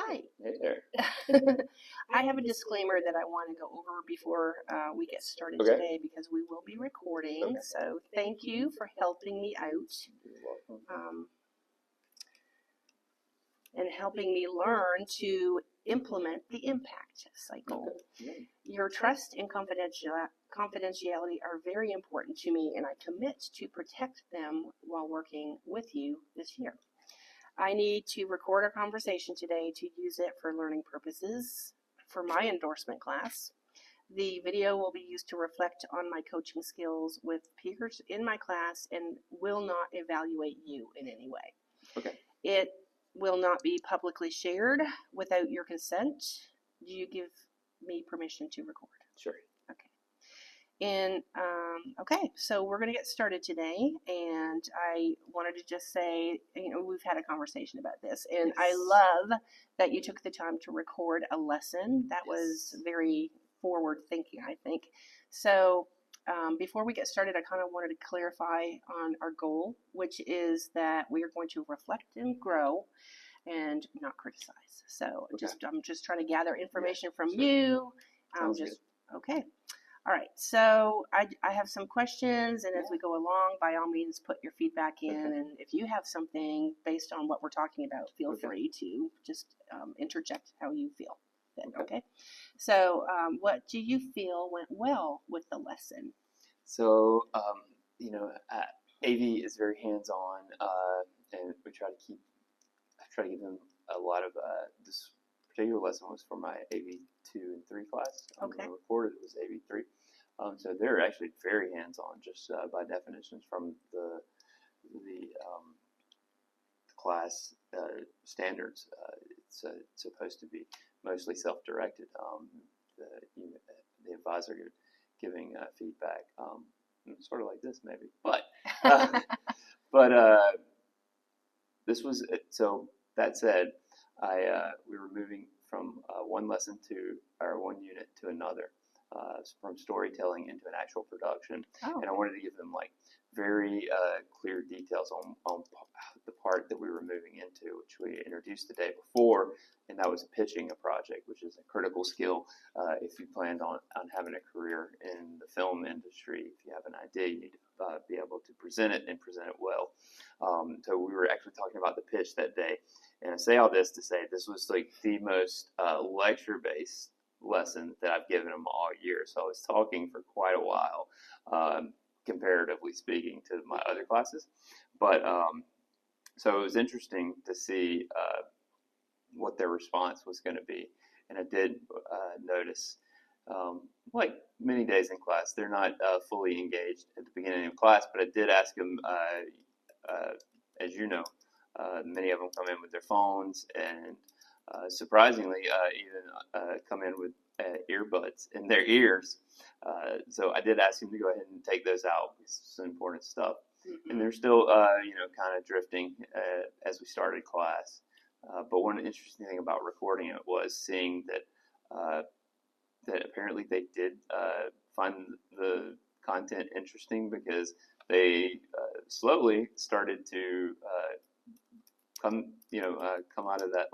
Hi. Hey there. I have a disclaimer that I want to go over before we get started Okay. today because we will be recording. Okay. So thank you for helping me out You're welcome. and helping me learn to implement the impact cycle. Yeah. Your trust and confidentiality are very important to me, and I commit to protect them while working with you this year. I need to record our conversation today to use it for learning purposes for my endorsement class. The video will be used to reflect on my coaching skills with peers in my class and will not evaluate you in any way. Okay. It will not be publicly shared without your consent. Do you give me permission to record? Sure. And okay, so we're going to get started today, and I wanted to just say, we've had a conversation about this, and I love that you took the time to record a lesson. That was very forward thinking, I think. So before we get started, I kind of wanted to clarify on our goal, which is that we are going to reflect and grow and not criticize. So I'm just trying to gather information from you. Sounds good. Okay. All right, so I have some questions, and as we go along, by all means, put your feedback in. Okay. And if you have something based on what we're talking about, feel free to just interject how you feel. Okay. So what do you feel went well with the lesson? So, AV is very hands-on, and I try to give them a lot of this particular lesson was for my AV 2 and 3 class. Okay. I recorded it was AV 3. So they're actually very hands-on, just by definitions from the class standards. It's supposed to be mostly self-directed. The advisor giving feedback, sort of like this maybe, but this was so. That said, we were moving from one lesson or one unit to another, from storytelling into an actual production. Oh. And I wanted to give them like very clear details on the part that we were moving into, which we introduced the day before, and that was pitching a project, which is a critical skill if you planned on having a career in the film industry. If you have an idea, you need to be able to present it and present it well. So we were actually talking about the pitch that day. And I say all this to say this was like the most lecture-based lesson that I've given them all year. So I was talking for quite a while, comparatively speaking to my other classes. But so it was interesting to see what their response was going to be. And I did notice, like many days in class, they're not fully engaged at the beginning of class, but I did ask them, as you know, many of them come in with their phones and surprisingly even come in with earbuds in their ears. So I did ask them to go ahead and take those out. It's important stuff. Mm-hmm. And they're still, kind of drifting as we started class. But one interesting thing about recording it was seeing that apparently they did find the content interesting because they slowly started to come out of that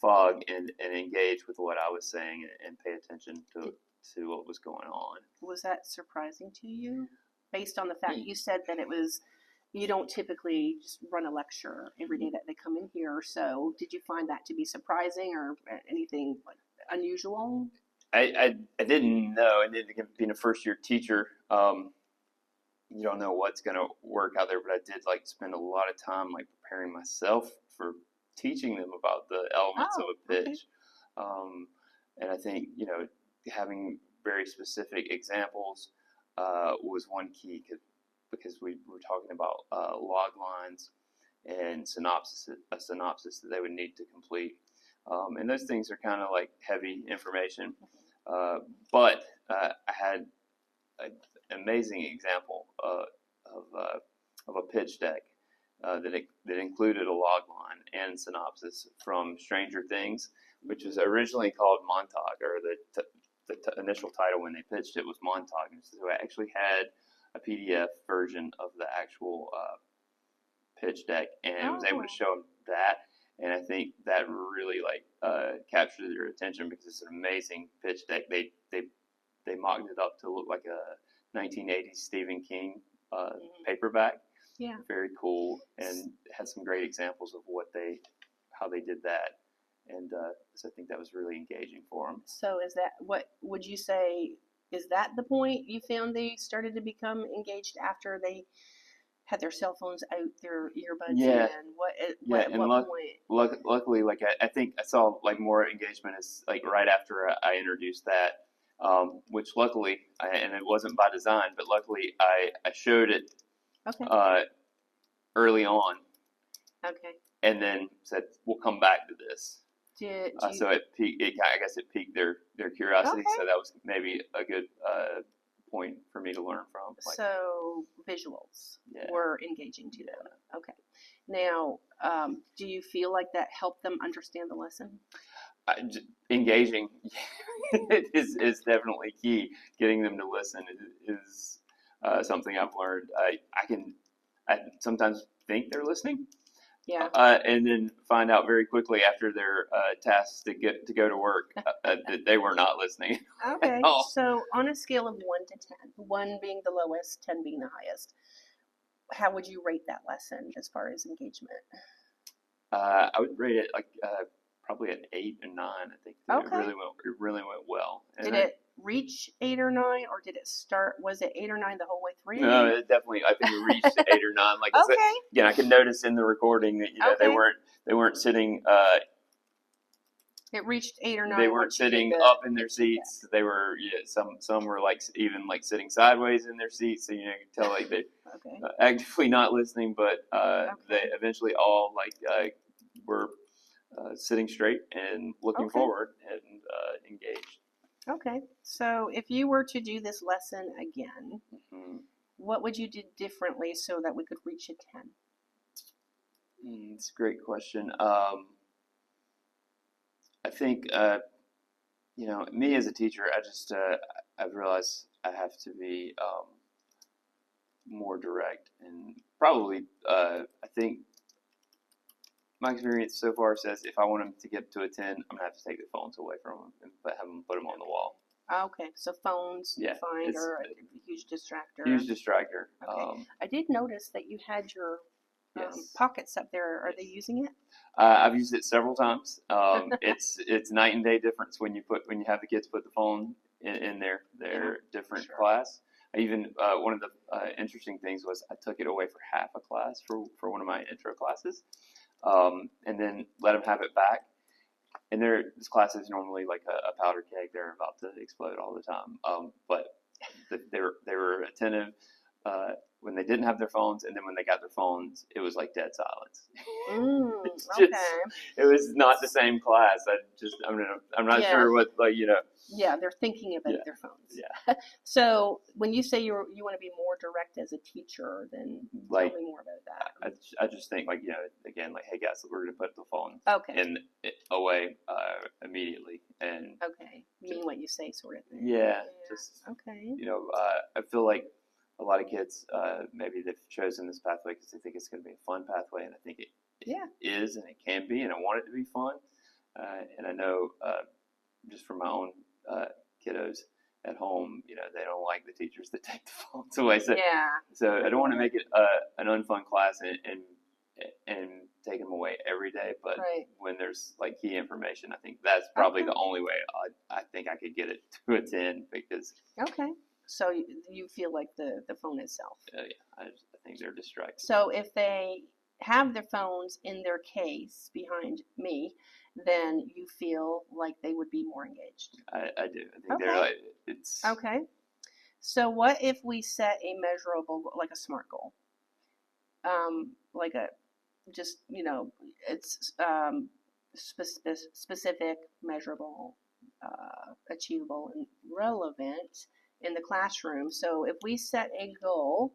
fog and engage with what I was saying and pay attention to what was going on. Was that surprising to you, based on the fact you said that you don't typically just run a lecture every day that they come in here? So did you find that to be surprising or anything unusual? I didn't know, and being a first year teacher, you don't know what's going to work out there, but I did spend a lot of time preparing myself for teaching them about the elements of a pitch. Okay. And I think, having very specific examples was one key because we were talking about log lines and a synopsis that they would need to complete. And those things are kind of heavy information. But I had an amazing example of a pitch deck that included a log line and synopsis from Stranger Things, which was originally called Montauk, or the initial title when they pitched it was Montauk. And so I actually had a PDF version of the actual pitch deck, and was able to show them that. And I think that really captured their attention because it's an amazing pitch deck. They mocked it up to look like a 1980s Stephen King paperback. Yeah. Very cool, and had some great examples of how they did that. And so I think that was really engaging for them. So is that, what would you say, is that the point you found they started to become engaged after they had their cell phones out, their earbuds Yeah. in? Yeah, and What point? luckily, I think I saw more engagement is right after I introduced that, which luckily, and it wasn't by design, but luckily I showed it Okay. Early on, Okay. and then said we'll come back to this. So it piqued. I guess it piqued their curiosity. Okay. So that was maybe a good point for me to learn from. So visuals were engaging to them. Okay. Now, do you feel like that helped them understand the lesson? Engaging is definitely key. Getting them to listen is something I've learned. I sometimes think they're listening. Yeah. And then find out very quickly after their tasks to go to work that they were not listening. Okay. So on a scale of 1 to 10, 1 being the lowest, 10 being the highest, how would you rate that lesson as far as engagement? I would rate it probably an 8 and 9. I think Okay. It really went well. And did it reach 8 or 9, or did it start? Was it 8 or 9 the whole way through? No, it definitely. I think it reached 8 or 9. Like okay. Again, I can notice in the recording that they weren't sitting. It reached 8 or 9. They weren't sitting up in their seats. They were some were even sitting sideways in their seats. So you can tell they actively not listening, but they eventually all were sitting straight and looking forward and engaged. Okay, so if you were to do this lesson again, what would you do differently so that we could reach a 10? It's a great question. I think, me as a teacher, I've realized I have to be more direct, and probably, I think my experience so far says if I want them to get to a 10, I'm going to have to take the phones away from them and have them put them on the wall. Okay, so phones you find are a huge distractor. Huge distractor. Okay. I did notice that you had your pockets up there. Are they using it? I've used it several times. It's night and day difference when you have the kids put the phone in their different class. I even one of the interesting things was I took it away for half a class for one of my intro classes, and then let them have it back. And this class is normally like a powder keg; they're about to explode all the time. But they were attentive when they didn't have their phones, and then when they got their phones, it was like dead silence. It was not the same class. I'm not sure what Yeah, they're thinking about their phones. Yeah. So when you say you want to be more direct as a teacher, then tell me more about that. I just think again, hey guys, we're gonna put the phone away immediately, and mean what you say, sort of thing. Yeah. Just I feel like a lot of kids maybe they've chosen this pathway because they think it's going to be a fun pathway, and I think it is, and it can be, and I want it to be fun. And I know just from my own kiddos at home, they don't like the teachers that take the phones away. So I don't want to make it an unfun class and take them away every day. But when there's key information, I think that's probably the only way I think I could get it to a 10 because. Okay. So you feel like the phone itself. I think they're distracted. So if they have their phones in their case behind me, then you feel like they would be more engaged. I do. I think they're it's. Okay. So what if we set a measurable, like a SMART goal? It's specific, measurable, achievable, and relevant in the classroom. So if we set a goal,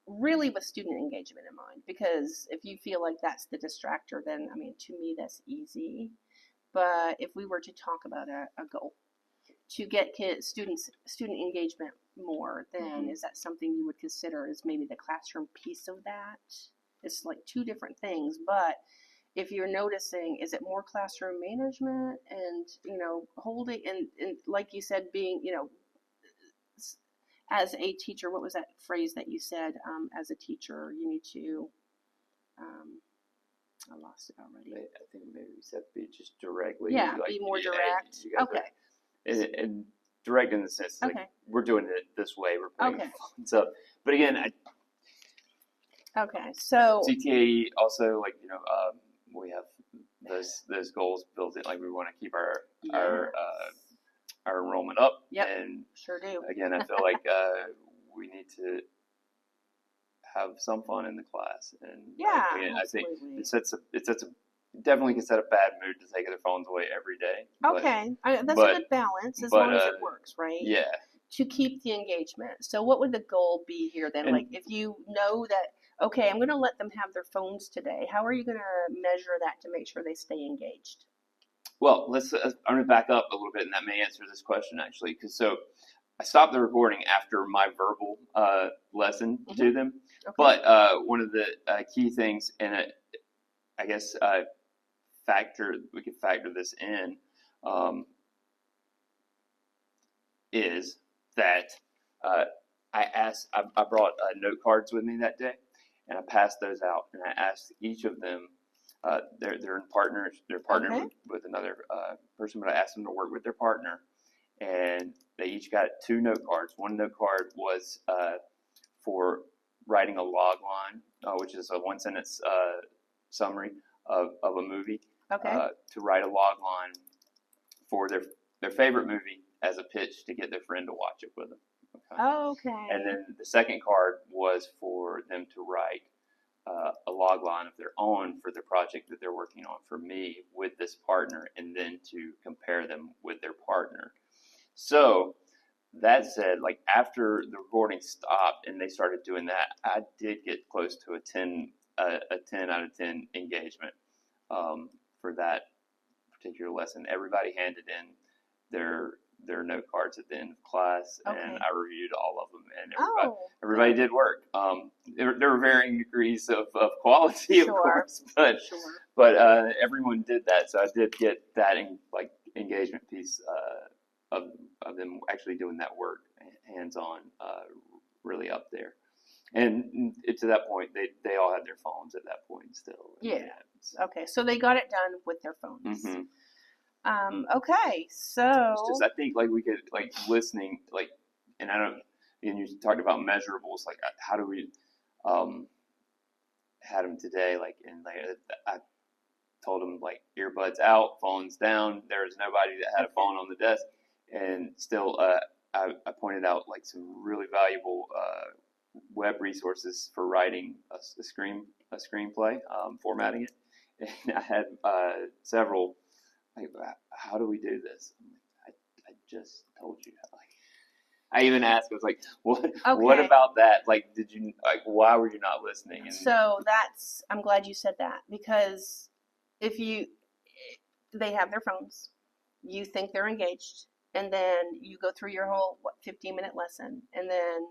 really with student engagement in mind, because if you feel like that's the distractor, then to me that's easy. But if we were to talk about a goal to get student engagement more, then is that something you would consider as maybe the classroom piece of that? It's like two different things, but if you're noticing, is it more classroom management and, holding, and like you said, being, as a teacher, what was that phrase that you said? As a teacher, you need to, I lost it already. I think maybe we said be just directly. Yeah, be more direct. Okay. And direct in the sense, like, Okay. we're doing it this way, we're putting Okay. phones up. But again, Okay, so CTA also, like, we have those goals built in. Like, we want to keep our enrollment up. Yep, And sure do. again, I feel like we need to have some fun in the class. And Yeah, again, absolutely. I think it definitely can set a bad mood to take their phones away every day. Okay, that's a good balance as long as it works, right? Yeah. To keep the engagement. So what would the goal be here then? Like, if you know that, okay, I'm going to let them have their phones today, how are you going to measure that to make sure they stay engaged? Well, I'm going to back up a little bit, and that may answer this question, actually. Because I stopped the recording after my verbal lesson to them. Okay. But one of the key things, and I guess we could factor this in, is that I brought note cards with me that day, and I passed those out, and I asked each of them. They're in partners. They're partnered Okay. with another person, but I asked them to work with their partner, and they each got 2 note cards. One note card was for writing a log line, which is a 1-sentence summary of a movie. Okay. To write a log line for their favorite movie as a pitch to get their friend to watch it with them. Okay. Okay. And then the second card was for them to write a log line of their own for the project that they're working on for me with this partner, and then to compare them with their partner. So that said, like, after the recording stopped and they started doing that, I did get close to a 10 out of 10 engagement for that particular lesson. Everybody handed in their note cards at the end of class, and I reviewed all of them, and everybody did work. There were varying degrees of quality, of course, but everyone did that, so I did get that engagement piece of them actually doing that work hands-on, really up there. And to that point, they all had their phones at that point still. Yeah. Okay, so they got it done with their phones. Mm-hmm. Okay, so it's just, I think, like, we could, like, listening, like, and you talked about measurables, like, how do we had them today, like, and I told them, like, earbuds out, phones down. There was nobody that had a phone on the desk, and still I pointed out, like, some really valuable web resources for writing a screenplay, formatting it, and I had several. Like, how do we do this? I just told you. Like, I even asked. I was like, "What about that? Like, did you why were you not listening?" And so I'm glad you said that, because if they have their phones, you think they're engaged, and then you go through your whole 15-minute lesson, and then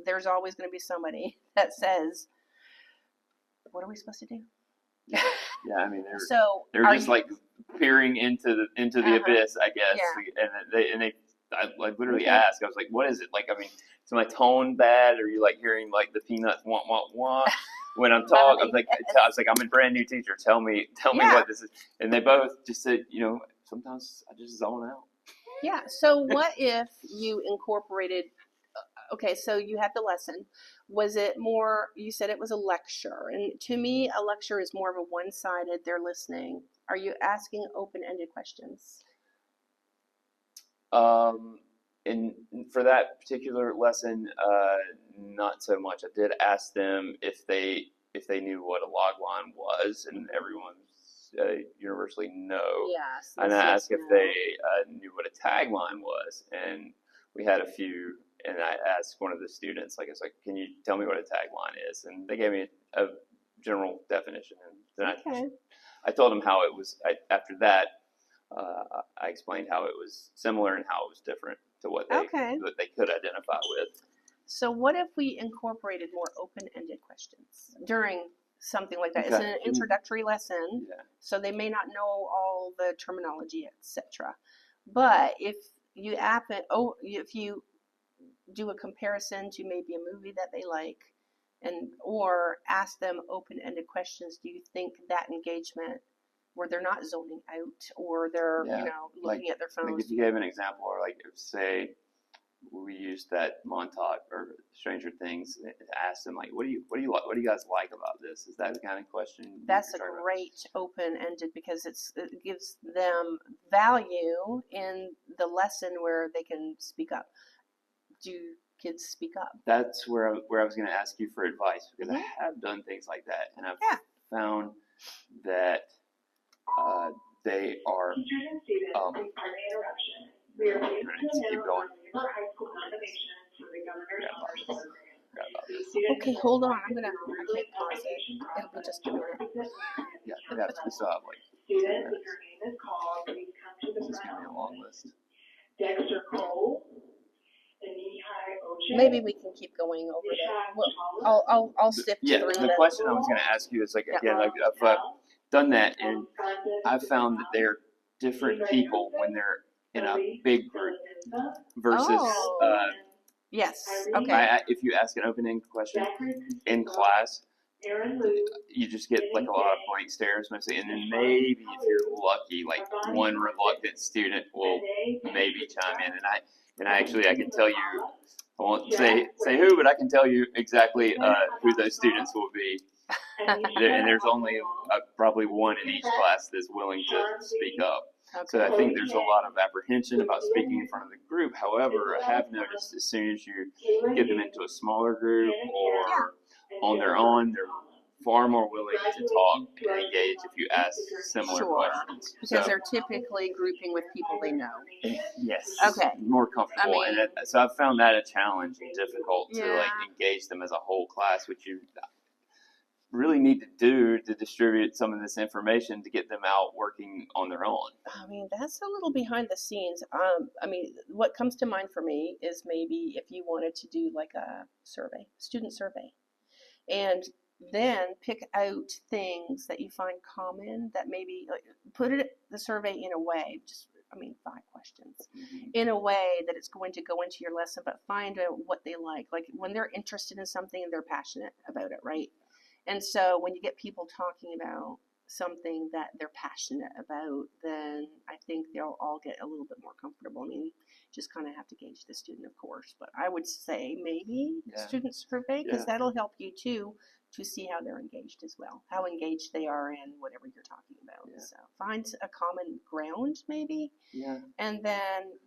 there's always going to be somebody that says, "What are we supposed to do?" Yeah, I mean, they're just like peering into the abyss, I guess. Yeah. I literally asked. I was like, "What is it? Like, I mean, is my tone bad? Are you, like, hearing, like, the peanuts wah wah wah when I'm talking?" I was like, "I'm a brand new teacher. Tell me what this is." And they both just said, sometimes I just zone out. Yeah. So what if you incorporated? Okay, so you had the lesson. Was it more, you said it was a lecture, and to me, a lecture is more of a one-sided, they're listening. Are you asking open-ended questions? And for that particular lesson, not so much. I did ask them if they knew what a log line was, and everyone universally no. Yes. And I asked if they knew what a tagline was, and we had a few. And I asked one of the students, like, I was like, "Can you tell me what a tagline is?" And they gave me a general definition. And then I told them how it was. After that, I explained how it was similar and how it was different to what they could identify with. So what if we incorporated more open-ended questions during something like that. It's an introductory lesson, Yeah. so they may not know all the terminology, etc. But if you if you do a comparison to maybe a movie that they like, and or ask them open-ended questions, do you think that engagement, where they're not zoning out or they're looking at their phones? Like if you gave an example, or like if, say we used that Montauk or Stranger Things, and asked them like, what do you guys like about this? Is that the kind of question? That's a great open-ended, because it gives them value in the lesson where they can speak up. Do kids speak up? That's where I was going to ask you for advice, because I have done things like that, and I've found that they are. Keep going. Okay, hold on. I can't pause it. It'll be just a minute. Yeah, we still have like 10 minutes. This is going to be a long list. Dexter Cole. Maybe we can keep going over there. Well, I'll sift through the question I was going to ask you is, like, again, like, I've done that, and I've found that they're different people when they're in a big group versus yes, okay. If you ask an open-ended question in class, you just get like a lot of blank stares mostly, and then maybe if you're lucky, like one reluctant student will maybe chime in, and I can tell you, I won't say who, but I can tell you exactly who those students will be. And there's only probably one in each class that's willing to speak up. Okay. So I think there's a lot of apprehension about speaking in front of the group. However, I have noticed as soon as you get them into a smaller group or on their own, they're far more willing to talk and engage if you ask similar questions. Because they're typically grouping with people they know. Yes. Okay. More comfortable. So I've found that a challenge and difficult to like engage them as a whole class, which you really need to do to distribute some of this information to get them out working on their own. I mean, that's a little behind the scenes. What comes to mind for me is maybe if you wanted to do like a student survey, and then pick out things that you find common, that maybe put the survey in a way, 5 questions, in a way that it's going to go into your lesson, but find out what they like when they're interested in something, they're passionate about it, right? And so when you get people talking about something that they're passionate about, then I think they'll all get a little bit more comfortable. I mean, just kind of have to gauge the student, of course, but I would say maybe student survey, because that'll help you too to see how they're engaged as well, how engaged they are in whatever you're talking about. So find a common ground maybe, and then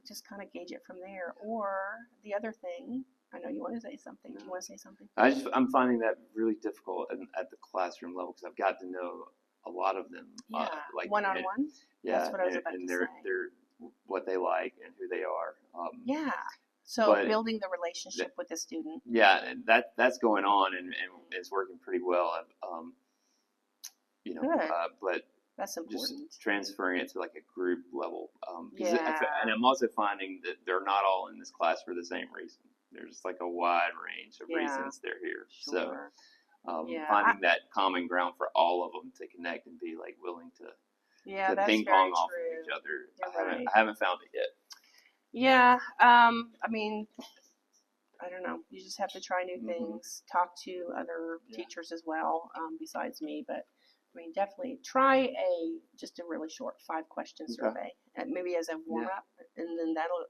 just kind of gauge it from there. Or the other thing, I know you want to say something. Do you want to say something? I'm finding that really difficult at the classroom level, because I've got to know a lot of them. Like one-on-one? Yeah, that's what I was about to say. They're what they like and who they are. So building the relationship with the student. Yeah, and that's going on and is working pretty well. But that's important. Just transferring it to like a group level. And I'm also finding that they're not all in this class for the same reason. There's like a wide range of reasons they're here. Sure. So finding that common ground for all of them to connect and be like willing to ping pong off of each other. I haven't found it yet. Yeah. I don't know. You just have to try new things. Talk to other teachers as well, besides me. But definitely try just a really short 5-question survey, maybe as a warm up, and then that'll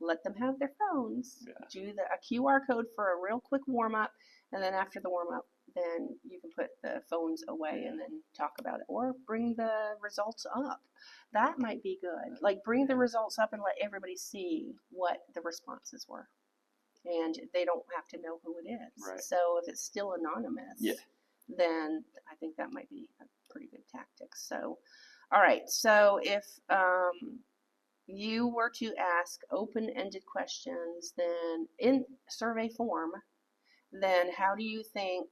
let them have their phones. Do a QR code for a real quick warm up, and then after the warm up, then you can put the phones away and then talk about it, or bring the results up. That might be good. Like bring the results up and let everybody see what the responses were, and they don't have to know who it is. Right. So if it's still anonymous, then I think that might be a pretty good tactic. So, all right. So if you were to ask open-ended questions, then in survey form, then how do you think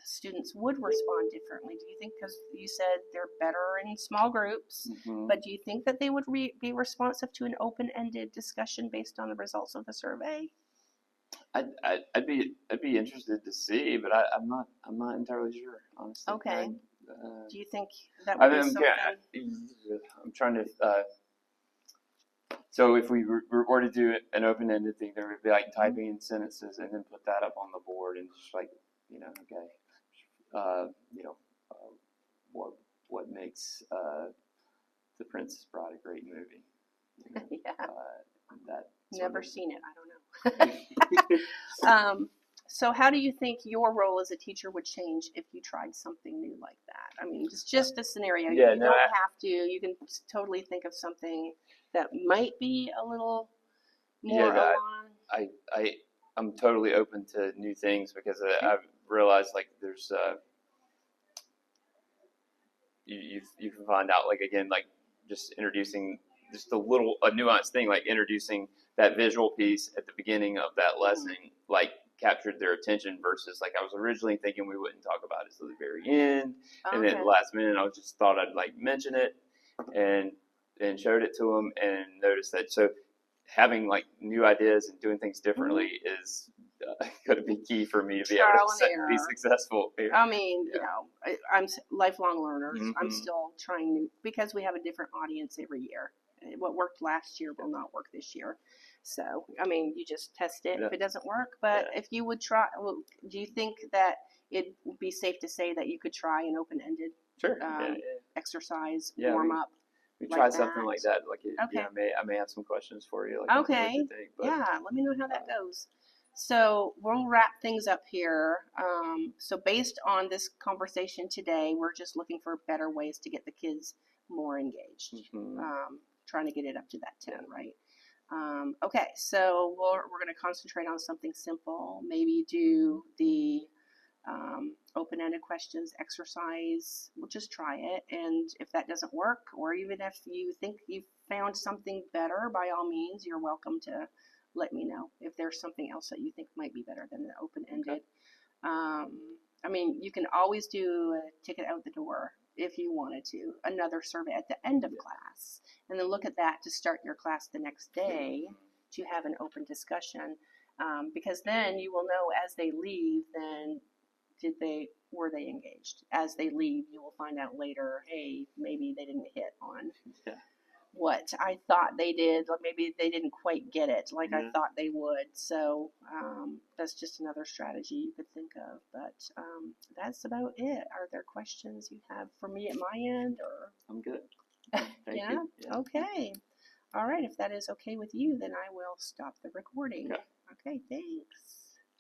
students would respond differently? Do you think, because you said they're better in small groups, but do you think that they would be responsive to an open-ended discussion based on the results of the survey? I'd be interested to see, but I'm not entirely sure, honestly. Okay. Do you think that I would be mean, something? I'm trying to. So if we were to do an open-ended thing, there would be like typing in sentences and then put that up on the board and just like, okay, you know, what makes The Princess Bride a great movie? Yeah. That Never seen it. I don't know. So how do you think your role as a teacher would change if you tried something new like that? I mean, it's just a scenario. Yeah, You don't have to. You can totally think of something that might be a little more along. I'm totally open to new things because I've realized like there's you can find out like again like just introducing just a nuanced thing like introducing that visual piece at the beginning of that lesson like captured their attention versus like I was originally thinking we wouldn't talk about it till the very end, and then at the last minute I just thought I'd like mention it and showed it to them and noticed that so having like new ideas and doing things differently is going to be key for me to be able to be successful here. I mean, I'm lifelong learners. I'm still trying new because we have a different audience every year. What worked last year will not work this year. So, I mean, you just test it if it doesn't work. But if you would try, do you think that it would be safe to say that you could try an open-ended exercise, warm up? We try something like that. Like, I may have some questions for you. Like, okay. What you think, but, let me know how that goes. So we'll wrap things up here. So based on this conversation today, we're just looking for better ways to get the kids more engaged. Trying to get it up to that 10, right? Okay, so we're going to concentrate on something simple. Maybe do the open-ended questions exercise. We'll just try it, and if that doesn't work, or even if you think you've found something better, by all means, you're welcome to let me know if there's something else that you think might be better than the open-ended. I mean, you can always do a ticket out the door if you wanted to, another survey at the end of class, and then look at that to start your class the next day to have an open discussion, because then you will know as they leave, then were they engaged? As they leave, you will find out later, hey, maybe they didn't hit on what I thought they did, or maybe they didn't quite get it like I thought they would. So that's just another strategy you could think of. But that's about it. Are there questions you have for me at my end, or? I'm good. Thank you. Yeah. Okay. All right. If that is okay with you, then I will stop the recording. Okay. Thanks.